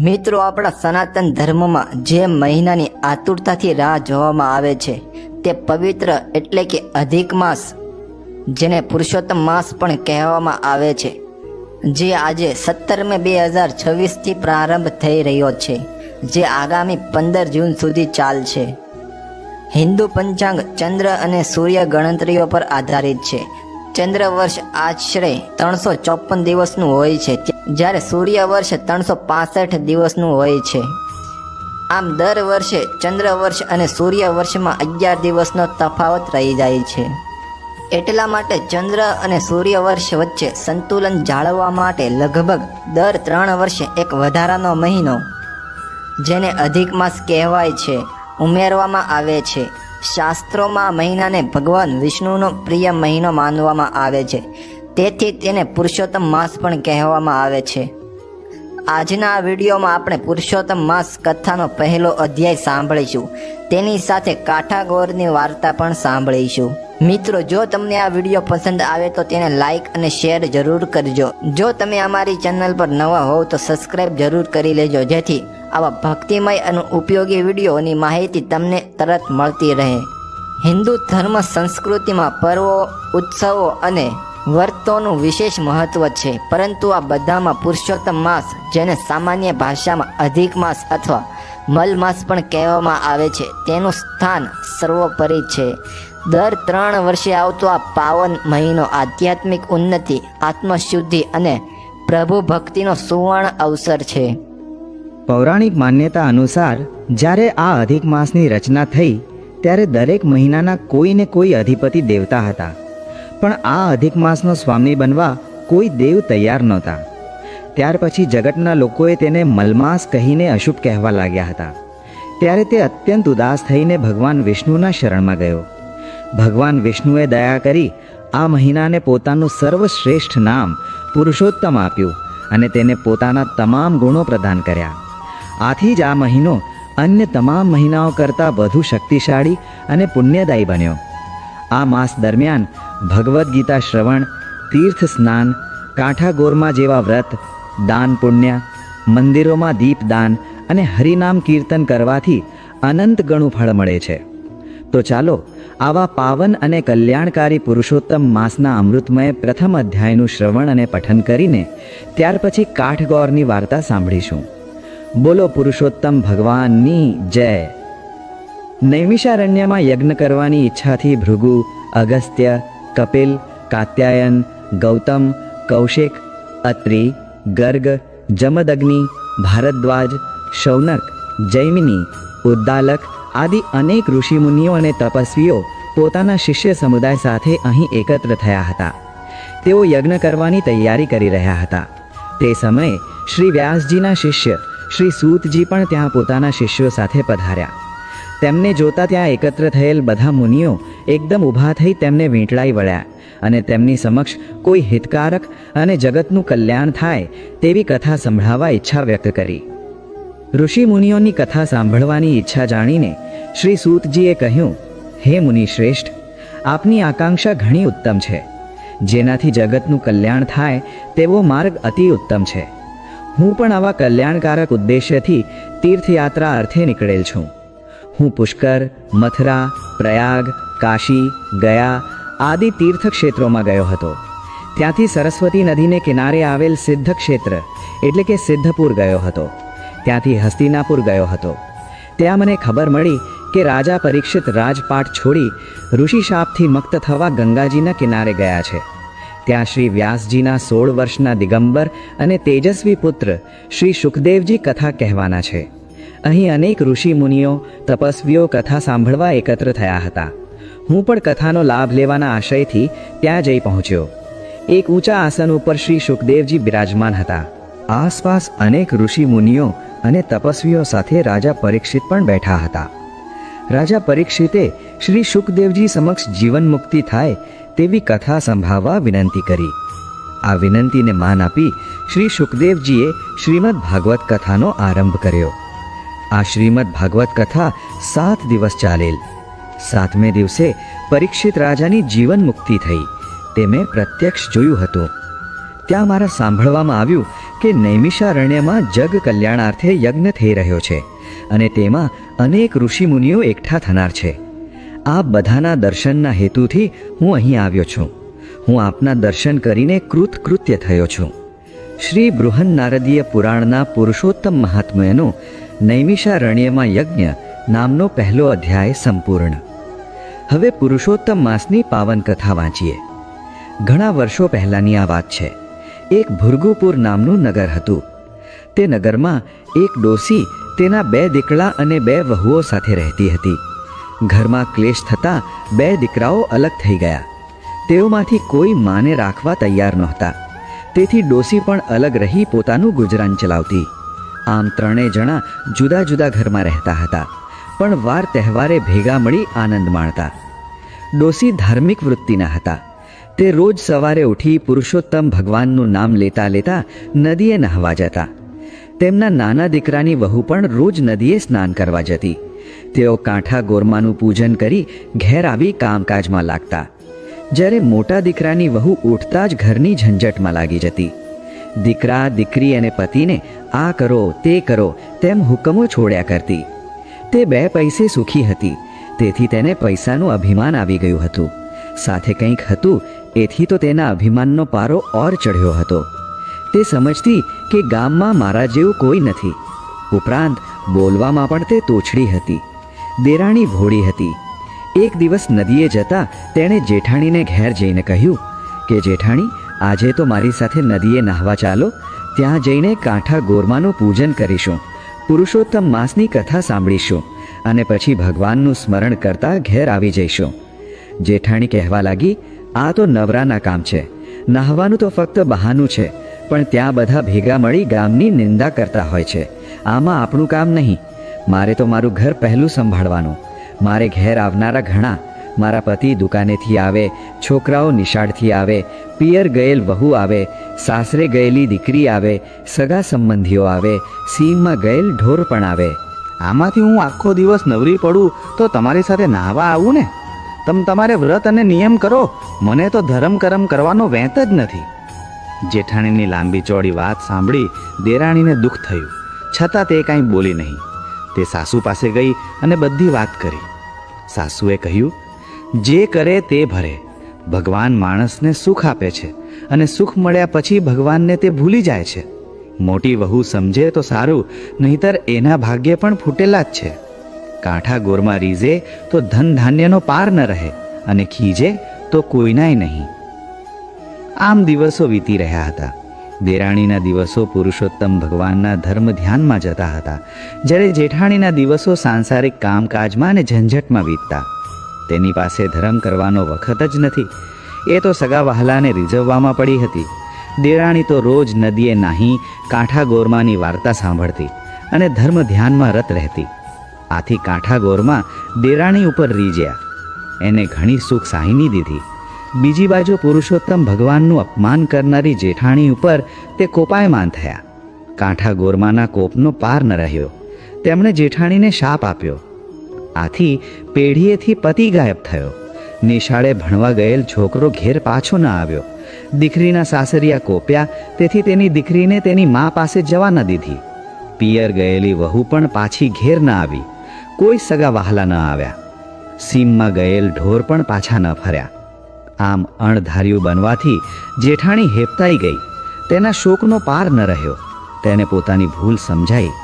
મિત્રો, આપણા સનાતન ધર્મમાં જે મહિનાની આતુરતાથી રાહ જોવામાં આવે છે તે પવિત્ર એટલે કે અધિક માસ, જેને પુરુષોત્તમ માસ પણ કહેવામાં આવે છે, જે આજે 17 મે 2026થી પ્રારંભ થઈ રહ્યો છે, જે આગામી 15 જૂન સુધી ચાલશે. હિન્દુ પંચાંગ ચંદ્ર અને સૂર્ય ગણતરીઓ પર આધારિત છે. ચંદ્ર વર્ષ આશરે 354 દિવસનું હોય છે, જ્યારે સૂર્ય વર્ષ 365 દિવસનું હોય છે. આમ દર વર્ષે ચંદ્ર વર્ષ અને સૂર્ય વર્ષમાં 11 દિવસનો તફાવત રહી જાય છે. એટલા માટે ચંદ્ર અને સૂર્ય વર્ષ વચ્ચે સંતુલન જાળવવા માટે લગભગ દર 3 વર્ષે એક વધારાનો મહિનો, જેને અધિક માસ કહેવાય છે, ઉમેરવામાં આવે છે. શાસ્ત્રોમાં મહિનાને ભગવાન વિષ્ણુનો પ્રિય મહિનો માનવામાં આવે છે, તેથી તેને પુરુષોત્તમ માસ પણ કહેવામાં આવે છે. આજના આ વિડીયોમાં આપણે પુરુષોત્તમ માસ કથાનો પહેલો અધ્યાય સાંભળીશું. તેની સાથે કાઠાગોરની વાર્તા પણ સાંભળીશું. મિત્રો, જો તમને આ વિડીયો પસંદ આવે તો તેને લાઈક અને શેર જરૂર કરજો. જો તમે અમારી ચેનલ પર નવા હોવ તો સબસ્ક્રાઈબ જરૂર કરી લેજો, જેથી આવા ભક્તિમય અને ઉપયોગી વિડીયોની માહિતી તમને તરત મળતી રહે. હિન્દુ ધર્મ સંસ્કૃતિમાં પર્વો, ઉત્સવો અને વ્રતોનું વિશેષ મહત્વ છે, પરંતુ આ બધામાં પુરુષોત્તમ માસ, જેને સામાન્ય ભાષામાં અધિક માસ અથવા મલ માસ પણ કહેવામાં આવે છે, તેનું સ્થાન સર્વોપરી છે. દર 3 વર્ષે આવતો આ પાવન મહિનો આધ્યાત્મિક ઉન્નતિ, આત્મશુદ્ધિ અને પ્રભુ ભક્તિનો સુવર્ણ અવસર છે. પૌરાણિક માન્યતા અનુસાર જ્યારે આ અધિક માસની રચના થઈ ત્યારે દરેક મહિનાના કોઈ ને કોઈ અધિપતિ દેવતા હતા, પણ આ અધિક માસનો સ્વામી બનવા કોઈ દેવ તૈયાર નહોતા. ત્યાર પછી જગતના લોકોએ તેને મલમાસ કહીને અશુભ કહેવા લાગ્યા હતા. ત્યારે તે અત્યંત ઉદાસ થઈને ભગવાન વિષ્ણુના શરણમાં ગયો. ભગવાન વિષ્ણુએ દયા કરી આ મહિનાને પોતાનું સર્વશ્રેષ્ઠ નામ પુરુષોત્તમ આપ્યું અને તેને પોતાના તમામ ગુણો પ્રદાન કર્યા. આથી જ આ મહિનો અન્ય તમામ મહિનાઓ કરતાં વધુ શક્તિશાળી અને પુણ્યદાયી બન્યો. આ માસ દરમિયાન ભગવદ્ ગીતા શ્રવણ, તીર્થ સ્નાન, કાંઠાગોરમાં જેવા વ્રત, દાન પુણ્ય, મંદિરોમાં દીપદાન અને હરિનામ કીર્તન કરવાથી અનંત ગણું ફળ મળે છે. તો ચાલો આવા પાવન અને કલ્યાણકારી પુરુષોત્તમ માસના અમૃતમય પ્રથમ અધ્યાયનું શ્રવણ અને પઠન કરીને ત્યાર પછી કાઠગોરની વાર્તા સાંભળીશું. બોલો પુરુષોત્તમ ભગવાનની જય. નૈમિષારણ્યમાં યજ્ઞ કરવાની ઈચ્છાથી ભૃગુ, અગસ્ત્ય, કપિલ, કાત્યાયન, ગૌતમ, કૌશિક, અત્રિ, ગર્ગ, જમદગ્નિ, ભારદ્વાજ, શૌનક, જૈમિની, ઉદ્દાલક આદિ અનેક ઋષિમુનિઓ અને તપસ્વીઓ પોતાના શિષ્ય સમુદાય સાથે અહીં એકત્ર થયા હતા. તેઓ યજ્ઞ કરવાની તૈયારી કરી રહ્યા હતા. તે સમયે શ્રી વ્યાસજીના શિષ્ય શ્રી સૂતજી પણ ત્યાં પોતાના શિષ્યો સાથે પધાર્યા. તેમને જોતા ત્યાં એકત્ર થયેલ બધા મુનિઓ એકદમ ઊભા થઈ તેમને વીંટળાઈ વળ્યા અને તેમની સમક્ષ કોઈ હિતકારક અને જગતનું કલ્યાણ થાય તેવી કથા સંભળાવવા ઈચ્છા વ્યક્ત કરી. ઋષિ મુનિઓની કથા સાંભળવાની ઈચ્છા જાણીને શ્રી સૂતજીએ કહ્યું, હે મુનિ શ્રેષ્ઠ, આપની આકાંક્ષા ઘણી ઉત્તમ છે. જેનાથી જગતનું કલ્યાણ થાય તેવો માર્ગ અતિ ઉત્તમ છે. હું પણ આવા કલ્યાણકારક ઉદ્દેશ્યથી તીર્થયાત્રા અર્થે નીકળેલ છું. હું પુષ્કર, મથુરા, પ્રયાગ, કાશી, ગયા આદિ તીર્થક્ષેત્રોમાં ગયો હતો. ત્યાંથી સરસ્વતી નદીને કિનારે આવેલ સિદ્ધ ક્ષેત્ર એટલે કે સિદ્ધપુર ગયો હતો. ત્યાંથી હસ્તિનાપુર ગયો હતો. ત્યાં મને ખબર મળી કે રાજા પરીક્ષિત રાજપાટ છોડી ઋષિશાપથી મુક્ત થવા ગંગાજીના કિનારે ગયા છે. ત્યાં શ્રી વ્યાસજીના 16 વર્ષના દિગંબર અને તેજસ્વી પુત્ર શ્રી શુકદેવજી કથા કહેવાના છે. અહીં અનેક ઋષિ મુનિઓ, તપસ્વીઓ કથા સાંભળવા એકત્ર થયા હતા. હું પણ કથાનો લાભ લેવાના આશયથી ત્યાં જઈ પહોંચ્યો. એક ઊંચા આસન ઉપર શ્રી શુકદેવજી બિરાજમાન હતા. આસપાસ અનેક ઋષિ મુનિઓ અને તપસ્વીઓ સાથે રાજા પરીક્ષિત પણ બેઠા હતા. રાજા પરીક્ષિતે શ્રી શુકદેવજી સમક્ષ જીવન મુક્તિ થાય તેવી કથા સંભળાવવા વિનંતી કરી. આ વિનંતીને માન આપી શ્રી શુકદેવજીએ શ્રીમદ ભાગવત કથાનો આરંભ કર્યો. આ શ્રીમદ ભાગવત કથા 7 દિવસ ચાલેલ. 7મે દિવસે પરીક્ષિત રાજાની જીવન મુક્તિ થઈ તે મેં પ્રત્યક્ષ જોયું હતું. ત્યાં મારા સાંભળવામાં આવ્યું કે નૈમિષારણ્યમાં જગ કલ્યાણાર્થે યજ્ઞ થઈ રહ્યો છે અને તેમાં અનેક ઋષિમુનિઓ એકઠા થનાર છે. આ બધાના દર્શનના હેતુથી હું અહીં આવ્યો છું. હું આપના દર્શન કરીને કૃતકૃત્ય થયો છું. શ્રી બૃહન્નારદીય પુરાણના પુરુષોત્તમ મહાત્મ્યનો નૈમિષારણ્યમાં યજ્ઞ નામનો પહેલો અધ્યાય સંપૂર્ણ. હવે પુરુષોત્તમ માસની પાવન કથા વાંચીએ. ઘણા વર્ષો પહેલાંની આ વાત છે. એક ભૃગુપુર નામનું નગર હતું. તે નગરમાં એક ડોસી તેના 2 દીકરા અને 2 વહુઓ સાથે રહેતી હતી. ઘરમાં ક્લેશ થતાં 2 દીકરાઓ અલગ થઈ ગયા. તેઓમાંથી કોઈ માને રાખવા તૈયાર નહોતા. તેથી ડોસી પણ અલગ રહી પોતાનું ગુજરાન ચલાવતી. આમ 3 જણા જુદા જુદા ઘરમાં રહેતા હતા, પણ વાર તહેવારે ભેગા મળી આનંદ માણતા. ડોસી ધાર્મિક વૃત્તિના હતા. તે રોજ સવારે ઉઠી પુરુષોત્તમ ભગવાનનું નામ લેતા લેતા નદીએ નહાવા જતા. તેમના નાના દીકરાની વહુ પણ રોજ નદીએ સ્નાન કરવા જતી. તેઓ કાંઠા ગોરમાનું પૂજન કરી ઘેર આવી કામકાજમાં લાગતા. જ્યારે મોટા દીકરાની વહુ ઉઠતા જ ઘરની ઝંઝટમાં લાગી જતી. દીકરા દીકરી અને પતિને આ કરો તે કરો તેમ હુકમો છોડ્યા કરતી. તે 2 પૈસે સુખી હતી, તેથી તેને પૈસાનું અભિમાન આવી ગયું હતું. સાથે કંઈક હતું એથી તો તેના અભિમાનનો પારો ઓર ચઢ્યો હતો. તે સમજતી કે ગામમાં મારા જેવું કોઈ નથી. ઉપરાંત બોલવામાં પણ તે તોછડી હતી. દેરાણી ભોળી હતી. એક દિવસ નદીએ જતા તેણે જેઠાણીને ઘેર જઈને કહ્યું કે જેઠાણી, આજે તો મારી સાથે નદીએ નહાવા ચાલો. ત્યાં જઈને કાંઠા ગોરમાનું પૂજન કરીશું, પુરુષોત્તમ માસની કથા સાંભળીશું અને પછી ભગવાનનું સ્મરણ કરતા ઘેર આવી જઈશું. જેઠાણી કહેવા લાગી, આ તો નવરાના કામ છે. નહાવાનું તો ફક્ત બહાનું છે, પણ ત્યાં બધા ભેગા મળી ગામની નિંદા કરતા હોય છે. આમાં આપણું કામ નહીં. મારે તો મારું ઘર પહેલું સંભાળવાનું. મારે ઘેર આવનારા ઘણા. મારા પતિ દુકાનેથી આવે, છોકરાઓ નિશાળથી આવે, પિયર ગયેલ વહુ આવે, સાસરે ગયેલી દીકરી આવે, સગા સંબંધીઓ આવે, સીમમાં ગયેલ ઢોર પણ આવે. આમાંથી હું આખો દિવસ નવરી પડું તો તમારી સાથે નાહવા આવું ને? તમારે વ્રત અને નિયમ કરો, મને તો ધર્મ કરમ કરવાનો વેંત જ નથી. જેઠાણીની લાંબી ચોડી વાત સાંભળી દેરાણીને દુઃખ થયું, છતાં તે કાંઈ બોલી નહીં. તે સાસુ પાસે ગઈ અને બધી વાત કરી. સાસુએ કહ્યું, જે કરે તે ભરે. ભગવાન માણસને સુખ આપે છે અને સુખ મળ્યા પછી ભગવાનને તે ભૂલી જાય છે. મોટી વહુ સમજે તો સારું, નહીતર એના ભાગ્ય પણ ફૂટેલા જ છે. કાંઠા ગોરમાં રીઝે તો ધન ધાન્યનો પાર ન રહે અને ખીજે તો કોઈનાય નહીં. આમ દિવસો વીતી રહ્યા હતા. દેરાણીના દિવસો પુરુષોત્તમ ભગવાનના ધર્મ ધ્યાનમાં જતા હતા, જ્યારે જેઠાણીના દિવસો સાંસારિક કામકાજમાં અને ઝંઝટમાં વીતતા. તેની પાસે ધર્મ કરવાનો વખત જ નથી. એ તો સગા વહાલાને રીઝવવામાં પડી હતી. દેરાણી તો રોજ નદીએ નાહી કાંઠા ગોરમાની વાર્તા સાંભળતી અને ધર્મ ધ્યાનમાં રત રહેતી. આથી કાંઠા ગોરમાં દેરાણી ઉપર રીઝ્યા. એને ઘણી સુખ સાહીની દીધી. બીજી બાજુ પુરુષોત્તમ ભગવાનનું અપમાન કરનારી જેઠાણી ઉપર તે કોપાયમાન થયા. કાંઠા ગોરમાના કોપનો પાર ન રહ્યો. તેમણે જેઠાણીને શાપ આપ્યો. આથી પેઢીએથી પતિ ગાયબ થયો. નિશાળે ભણવા ગયેલ છોકરો ઘેર પાછો ન આવ્યો. દીકરીના સાસરિયા કોપ્યા, તેથી તેની દીકરીને તેની મા પાસે જવા ન દીધી. પિયર ગયેલી વહુ પણ પાછી ઘેર ન આવી. કોઈ સગા વહાલા ન આવ્યા. સીમમાં ગયેલ ઢોર પણ પાછા ન ફર્યા. આમ અણધાર્યું બનવાથી જેઠાણી હેપતાઈ ગઈ. તેના શોકનો પાર ન રહ્યો. તેને પોતાની ભૂલ સમજાઈ.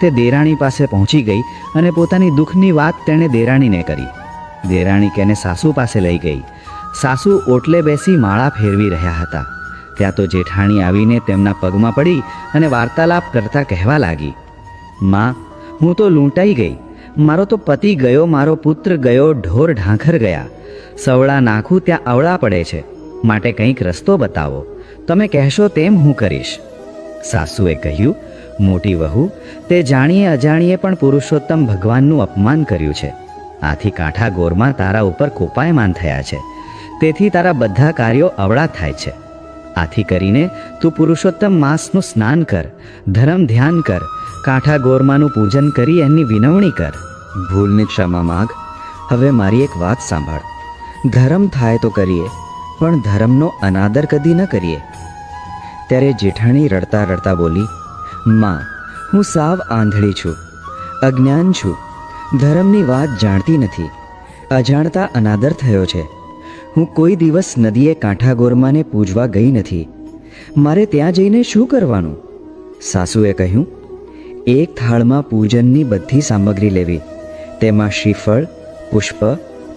તે દેરાણી પાસે પહોંચી ગઈ અને પોતાની દુઃખની વાત તેણે દેરાણીને કરી. દેરાણી તેને સાસુ પાસે લઈ ગઈ. સાસુ ઓટલે બેસી માળા ફેરવી રહ્યા હતા. ત્યાં તો જેઠાણી આવીને તેમના પગમાં પડી અને વાર્તાલાપ કરતા કહેવા લાગી, માં, હું તો લૂંટાઈ ગઈ. મારો તો પતિ ગયો, મારો પુત્ર ગયો, ઢોર ઢાંખર ગયા. સવળા નાખું ત્યાં અવળા પડે છે. માટે કંઈક રસ્તો બતાવો. તમે કહેશો તેમ હું કરીશ. સાસુએ કહ્યું, મોટી વહુ, તે જાણીએ અજાણીએ પણ પુરુષોત્તમ ભગવાનનું અપમાન કર્યું છે. આથી કાંઠા ગોરમાં તારા ઉપર કોપાયમાન થયા છે. તેથી તારા બધા કાર્યો અવળા થાય છે. આથી કરીને તું પુરુષોત્તમ માસનું સ્નાન કર, ધર્મ ધ્યાન કર, કાંઠા ગોરમાનું પૂજન કરી એની વિનવણી કર. ભૂલની ક્ષમા માગ. હવે મારી એક વાત સાંભળ. ધર્મ થાય તો કરીએ, પણ ધર્મનો અનાદર કદી ન કરીએ. ત્યારે જેઠાણી રડતા રડતા બોલી, માં, હું સાવ આંધળી છું, અજ્ઞાન છું, ધર્મની વાત જાણતી નથી, અજાણતા અનાદર થયો છે. હું કોઈ દિવસ નદીએ કાંઠા ગોરમાને પૂજવા ગઈ નથી. મારે ત્યાં જઈને શું કરવાનું? સાસુએ કહ્યું, એક થાળમાં પૂજનની બધી સામગ્રી લેવી. તેમાં શ્રીફળ, પુષ્પ,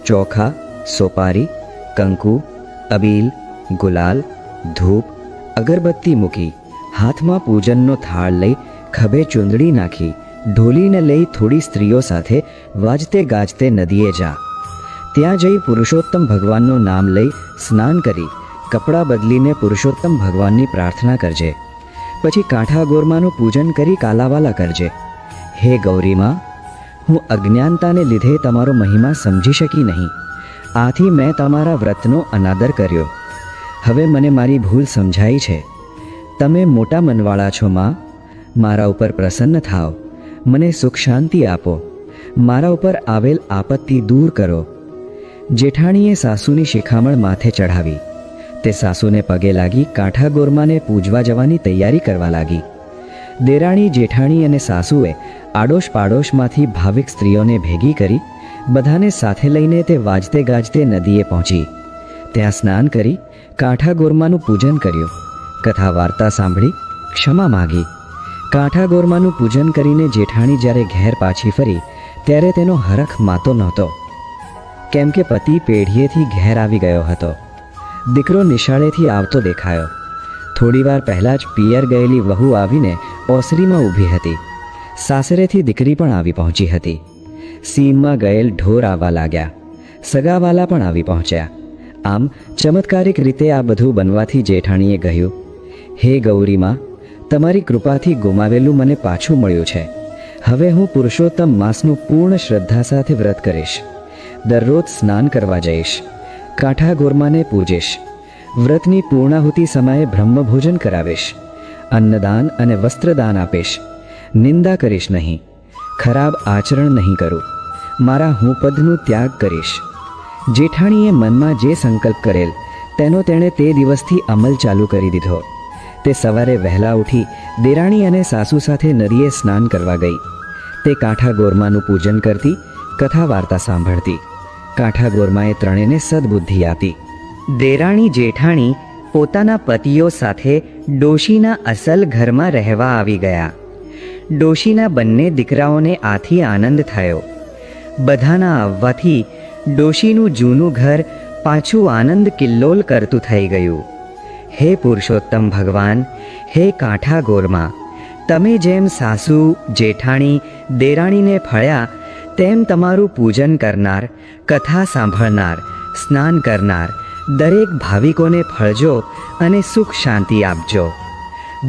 ચોખા, સોપારી, કંકુ, અબીલ, ગુલાલ, ધૂપ, અગરબત્તી મૂકી હાથમાં પૂજનનો થાળ લઈ ખભે ચૂંદડી નાખી ઢોલીને લઈ થોડી સ્ત્રીઓ સાથે વાજતે ગાજતે નદીએ જા. ત્યાં જઈ પુરુષોત્તમ ભગવાનનું નામ લઈ સ્નાન કરી કપડાં બદલીને પુરુષોત્તમ ભગવાનની પ્રાર્થના કરજે. પછી કાંઠા ગોરમાનું પૂજન કરી કાલાવાલા કરજે. હે ગૌરીમાં, હું અજ્ઞાનતાને લીધે તમારો મહિમા સમજી શકી નહીં. આથી મેં તમારા વ્રતનો અનાદર કર્યો. હવે મને મારી ભૂલ સમજાઈ છે. તમે મોટા મનવાળા છો માં, મારા ઉપર પ્રસન્ન થાઓ, મને સુખ શાંતિ આપો, મારા ઉપર આવેલ આપત્તિ દૂર કરો. જેઠાણીએ સાસુની શિખામણ માથે ચઢાવી. તે સાસુને પગે લાગી કાંઠા ગોરમાને પૂજવા જવાની તૈયારી કરવા લાગી. દેરાણી, જેઠાણી અને સાસુએ આડોશ પાડોશમાંથી ભાવિક સ્ત્રીઓને ભેગી કરી બધાને સાથે લઈને તે વાજતે ગાજતે નદીએ પહોંચી. ત્યાં સ્નાન કરી કાંઠા ગોરમાનું પૂજન કર્યું. કથા વાર્તા સાંભળી ક્ષમા માગી. કાંઠા ગોરમાનું પૂજન કરીને જેઠાણી જ્યારે ઘેર પાછી ફરી ત્યારે તેનો હરખ માતો નહોતો, કેમ કે પતિ પેઢીએથી ઘેર આવી ગયો હતો. દીકરો નિશાળેથી આવતો દેખાયો. થોડીવાર પહેલાં જ પિયર ગયેલી વહુ આવીને ઓસરીમાં ઊભી હતી. સાસરેથી દીકરી પણ આવી પહોંચી હતી. સીમમાં ગયેલ ઢોર આવવા લાગ્યા. સગાવાલા પણ આવી પહોંચ્યા. આમ ચમત્કારિક રીતે આ બધું બનવાથી જેઠાણીએ કહ્યું, હે ગૌરીમાં, તમારી કૃપાથી ગુમાવેલું મને પાછું મળ્યું છે. હવે હું પુરુષોત્તમ માસનું પૂર્ણ શ્રદ્ધા સાથે વ્રત કરીશ. દરરોજ સ્નાન કરવા જઈશ, કાંઠા ગોરમાને પૂજીશ, વ્રતની પૂર્ણાહુતિ સમયે બ્રહ્મભોજન કરાવીશ, અન્નદાન અને વસ્ત્રદાન આપીશ, નિંદા કરીશ નહીં, ખરાબ આચરણ નહીં કરું, મારા હું પદનું ત્યાગ કરીશ. જેઠાણીએ મનમાં જે સંકલ્પ કરેલ તેનો તેણે તે દિવસથી અમલ ચાલુ કરી દીધો. તે સવારે વહેલા ઉઠી દેરાણી અને સાસુ સાથે નદીએ સ્નાન કરવા ગઈ. તે કાંઠા ગોરમાનું પૂજન કરતી, કથા વાર્તા સાંભળતી. કાંઠા ગોરમાએ ત્રણેયને સદબુદ્ધિ આપી. દેરાણી જેઠાણી પોતાના પતિઓ સાથે ડોશીના અસલ ઘરમાં રહેવા આવી ગયા. ડોશીના બંને દીકરાઓને આથી આનંદ થયો. બધાના આવવાથી ડોશીનું જૂનું ઘર પાછું આનંદ કિલ્લોલ કરતું થઈ ગયું. હે પુરુષોત્તમ ભગવાન, હે કાંઠા ગોરમા, તમે જેમ સાસુ, જેઠાણી, દેરાણીને ફળ્યા તેમ તમારું પૂજન કરનાર, કથા સાંભળનાર, સ્નાન કરનાર દરેક ભાવિકોને ફળજો અને સુખ શાંતિ આપજો.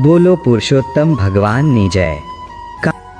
બોલો પુરુષોત્તમ ભગવાનની જય.